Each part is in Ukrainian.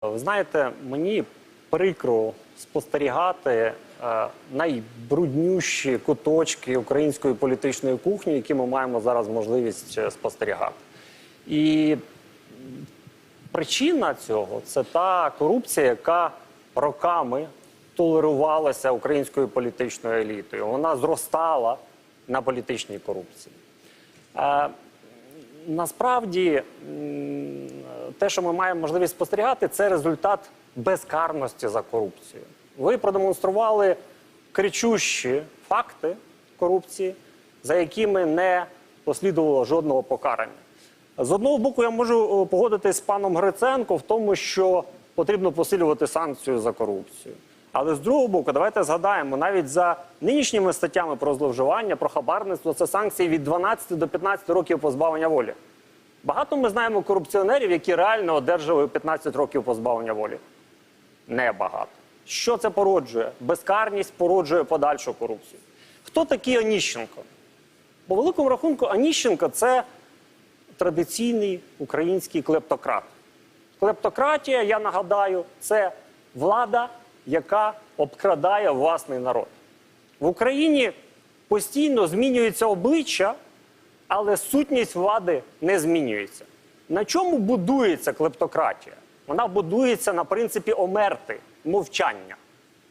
Ви знаєте, мені прикро спостерігати найбрудніші куточки української політичної кухні, які ми маємо зараз можливість спостерігати. І причина цього – це та корупція, яка роками толерувалася українською політичною елітою. Вона зростала на політичній корупції. Насправді, те, що ми маємо можливість спостерігати, це результат безкарності за корупцію. Ви продемонстрували кричущі факти корупції, за якими не послідувало жодного покарання. З одного боку, я можу погодитись з паном Гриценко в тому, що потрібно посилювати санкцію за корупцію. Але з другого боку, давайте згадаємо, навіть за нинішніми статтями про зловживання, про хабарництво, це санкції від 12 до 15 років позбавлення волі. Багато ми знаємо корупціонерів, які реально одержали 15 років позбавлення волі? Небагато. Що це породжує? Безкарність породжує подальшу корупцію. Хто такий Оніщенко? По великому рахунку, Оніщенко – це традиційний український клептократ. Клептократія, я нагадаю, це влада, яка обкрадає власний народ. В Україні постійно змінюється обличчя, але сутність влади не змінюється. На чому будується клептократія? Вона будується на принципі омерти, мовчання.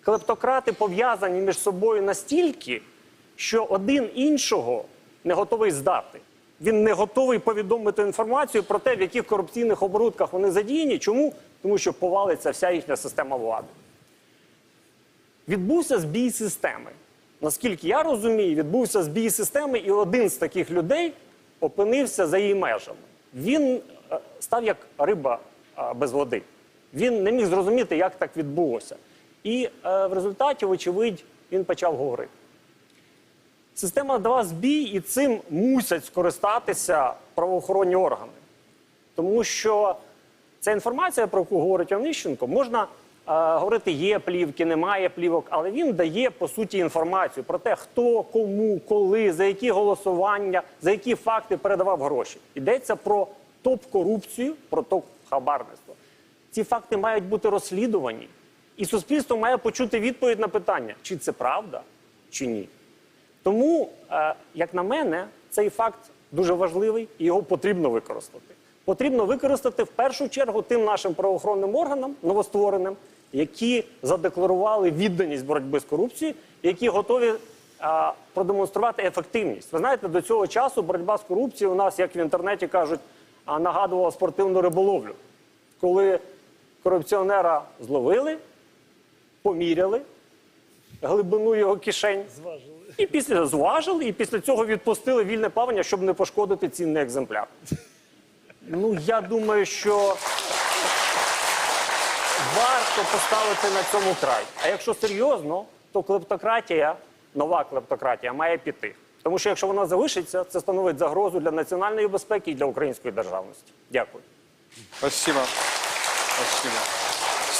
Клептократи пов'язані між собою настільки, що один іншого не готовий здати. Він не готовий повідомити інформацію про те, в яких корупційних оборудках вони задіяні. Чому? Тому що повалиться вся їхня система влади. Відбувся збій системи. Наскільки я розумію, відбувся збій системи, і один з таких людей опинився за її межами. Він став як риба без води. Він не міг зрозуміти, як так відбулося. І в результаті, вочевидь, він почав говорити. Система дала збій, і цим мусять скористатися правоохоронні органи. Тому що ця інформація, про яку говорить Оніщенко, можна говорити, є плівки, немає плівок, але він дає, по суті, інформацію про те, хто, кому, коли, за які голосування, за які факти передавав гроші. Йдеться про топ-корупцію, про топ-хабарництво. Ці факти мають бути розслідувані. І суспільство має почути відповідь на питання, чи це правда, чи ні. Тому, як на мене, цей факт дуже важливий і його потрібно використати. Потрібно використати в першу чергу тим нашим правоохоронним органам, новоствореним, які задекларували відданість боротьби з корупцією, які готові продемонструвати ефективність. Ви знаєте, до цього часу боротьба з корупцією у нас, як в інтернеті кажуть, нагадувала спортивну риболовлю. Коли корупціонера зловили, поміряли глибину його кишень, зважили, і після цього відпустили вільне плавання, щоб не пошкодити цінний екземпляр. Ну, я думаю, що варто поставити на цьому край. А якщо серйозно, то клептократія, нова клептократія, має піти. Тому що якщо вона залишиться, це становить загрозу для національної безпеки і для української державності. Дякую. Спасибо. Спасибо.